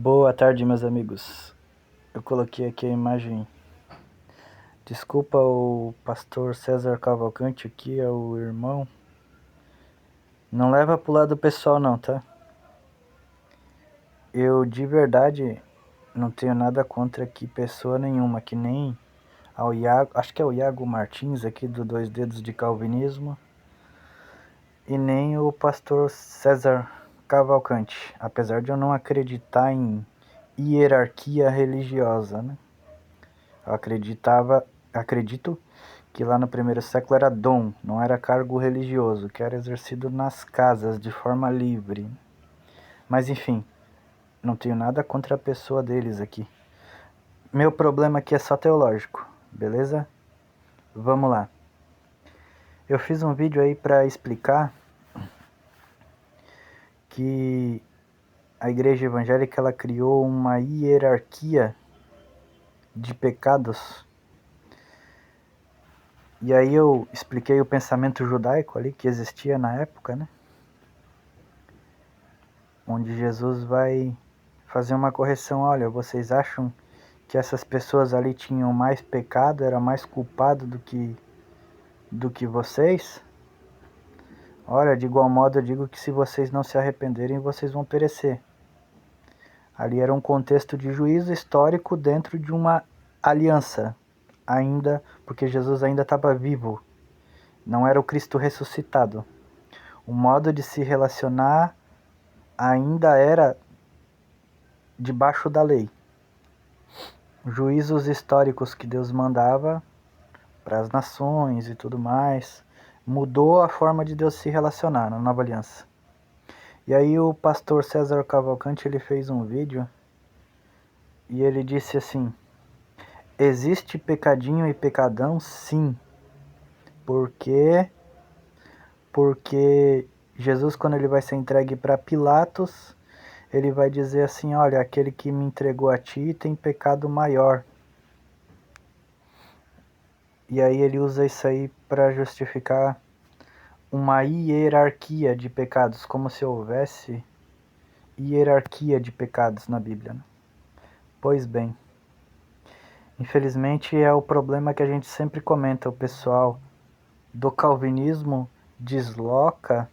Boa tarde, meus amigos. Eu coloquei aqui a imagem. Desculpa o pastor César Cavalcante aqui, é o irmão. Não leva pro lado pessoal não, tá? Eu de verdade não tenho nada contra aqui pessoa nenhuma, que nem ao Iago, acho que é o Iago Martins aqui do Dois Dedos de Calvinismo, e nem o pastor César Cavalcante, apesar de eu não acreditar em hierarquia religiosa, né? Eu acredito que lá no primeiro século era dom, não era cargo religioso, que era exercido nas casas de forma livre. Mas enfim, não tenho nada contra a pessoa deles aqui. Meu problema aqui é só teológico, beleza? Vamos lá. Eu fiz um vídeo aí para explicar que a igreja evangélica ela criou uma hierarquia de pecados. E aí eu expliquei o pensamento judaico ali que existia na época, né? Onde Jesus vai fazer uma correção. Olha, vocês acham que essas pessoas ali tinham mais pecado, era mais culpado do que vocês? Olha, de igual modo eu digo que se vocês não se arrependerem, vocês vão perecer. Ali era um contexto de juízo histórico dentro de uma aliança, ainda, porque Jesus ainda estava vivo, não era o Cristo ressuscitado. O modo de se relacionar ainda era debaixo da lei. Juízos históricos que Deus mandava para as nações e tudo mais, mudou a forma de Deus se relacionar na nova aliança. E aí o pastor César Cavalcante ele fez um vídeo e ele disse assim: existe pecadinho e pecadão, sim. Porque Jesus, quando ele vai ser entregue para Pilatos, ele vai dizer assim: olha, aquele que me entregou a ti tem pecado maior. E aí ele usa isso aí para justificar uma hierarquia de pecados, como se houvesse hierarquia de pecados na Bíblia, né? Pois bem, infelizmente é o problema que a gente sempre comenta, o pessoal do calvinismo desloca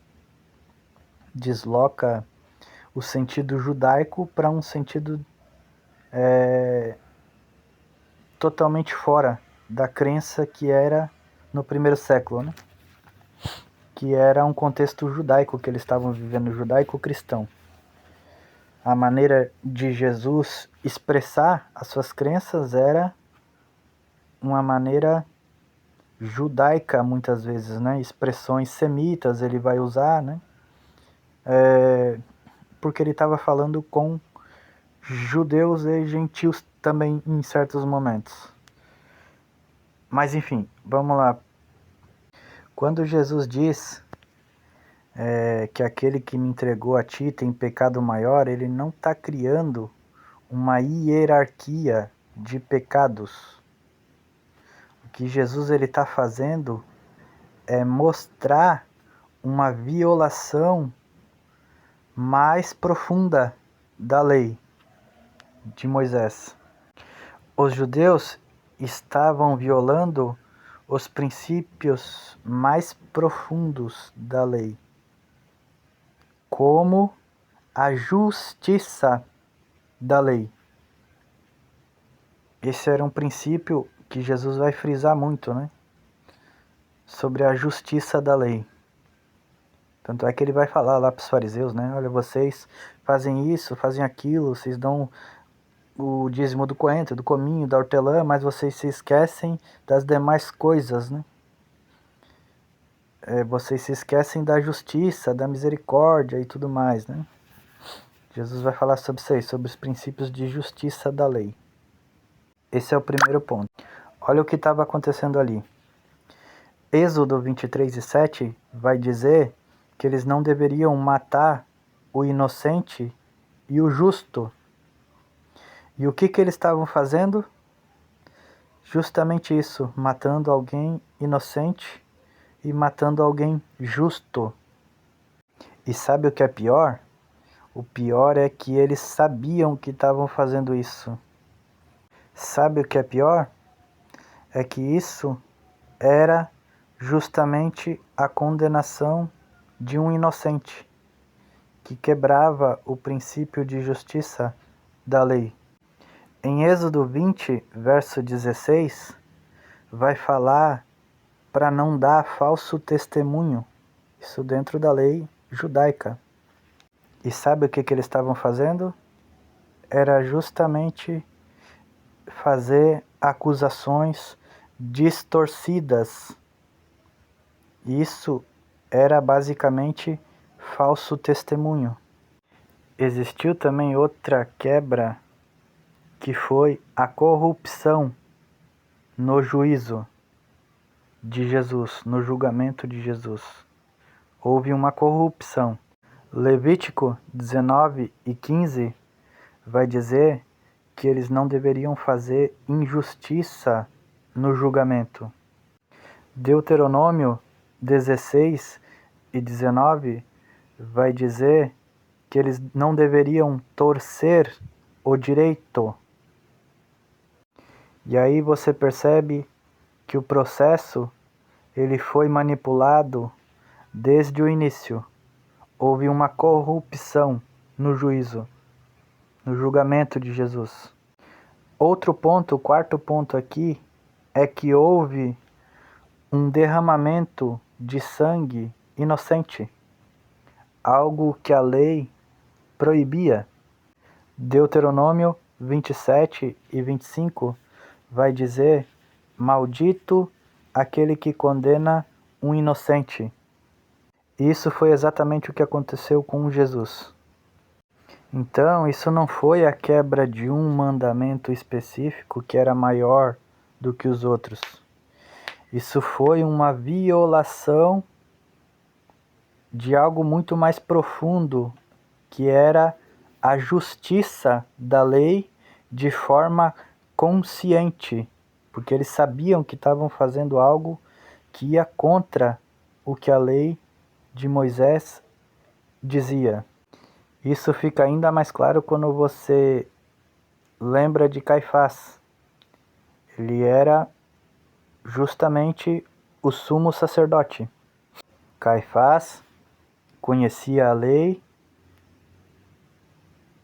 o sentido judaico para um sentido totalmente fora da crença que era no primeiro século, né? Que era um contexto judaico que eles estavam vivendo, judaico-cristão. A maneira de Jesus expressar as suas crenças era uma maneira judaica, muitas vezes, né? Expressões semitas ele vai usar, né? Porque ele estava falando com judeus e gentios também em certos momentos. Mas enfim, vamos lá. Quando Jesus diz que aquele que me entregou a ti tem pecado maior, ele não está criando uma hierarquia de pecados. O que Jesus está fazendo é mostrar uma violação mais profunda da lei de Moisés. Os judeus estavam violando os princípios mais profundos da lei, como a justiça da lei. Esse era um princípio que Jesus vai frisar muito, né? Sobre a justiça da lei. Tanto é que ele vai falar lá para os fariseus, né? Olha, vocês fazem isso, fazem aquilo, vocês dão o dízimo do coentro, do cominho, da hortelã, mas vocês se esquecem das demais coisas, né? Vocês se esquecem da justiça, da misericórdia e tudo mais, né? Jesus vai falar sobre isso aí, sobre os princípios de justiça da lei. Esse é o primeiro ponto. Olha o que estava acontecendo ali. Êxodo 23:7 vai dizer que eles não deveriam matar o inocente e o justo. E o que eles estavam fazendo? Justamente isso, matando alguém inocente e matando alguém justo. E sabe o que é pior? O pior é que eles sabiam que estavam fazendo isso. Sabe o que é pior? É que isso era justamente a condenação de um inocente, que quebrava o princípio de justiça da lei. Em Êxodo 20, verso 16, vai falar para não dar falso testemunho. Isso dentro da lei judaica. E sabe o que eles estavam fazendo? Era justamente fazer acusações distorcidas. Isso era basicamente falso testemunho. Existiu também outra quebra, que foi a corrupção no juízo de Jesus, no julgamento de Jesus. Houve uma corrupção. Levítico 19 e 15 vai dizer que eles não deveriam fazer injustiça no julgamento. Deuteronômio 16 e 19 vai dizer que eles não deveriam torcer o direito. E aí você percebe que o processo ele foi manipulado desde o início. Houve uma corrupção no juízo, no julgamento de Jesus. Outro ponto, o quarto ponto aqui, é que houve um derramamento de sangue inocente, algo que a lei proibia. Deuteronômio 27 e 25 vai dizer: maldito aquele que condena um inocente. Isso foi exatamente o que aconteceu com Jesus. Então, isso não foi a quebra de um mandamento específico que era maior do que os outros. Isso foi uma violação de algo muito mais profundo, que era a justiça da lei de forma consciente, porque eles sabiam que estavam fazendo algo que ia contra o que a lei de Moisés dizia. Isso fica ainda mais claro quando você lembra de Caifás. Ele era justamente o sumo sacerdote. Caifás conhecia a lei,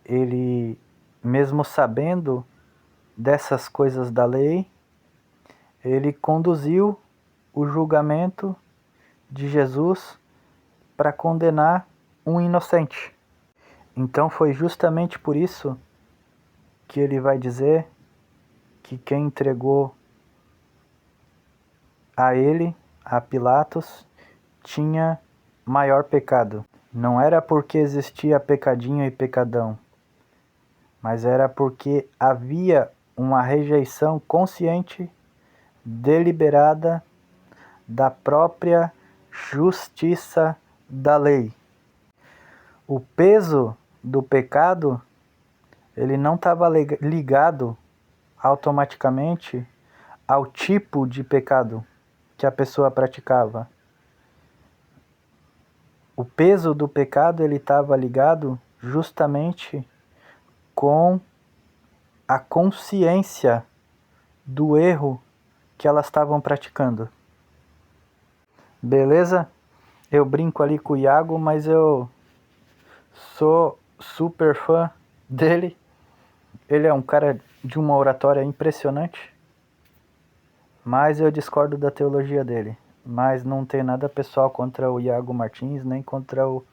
ele, mesmo sabendo dessas coisas da lei, ele conduziu o julgamento de Jesus para condenar um inocente. Então foi justamente por isso que ele vai dizer que quem entregou a ele, a Pilatos, tinha maior pecado. Não era porque existia pecadinho e pecadão, mas era porque havia uma rejeição consciente, deliberada, da própria justiça da lei. O peso do pecado, ele não estava ligado automaticamente ao tipo de pecado que a pessoa praticava. O peso do pecado ele estava ligado justamente com a consciência do erro que elas estavam praticando. Beleza? Eu brinco ali com o Iago, mas eu sou super fã dele. Ele é um cara de uma oratória impressionante, mas eu discordo da teologia dele. Mas não tem nada pessoal contra o Iago Martins, nem contra o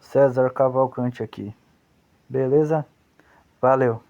César Cavalcante aqui. Beleza? Valeu!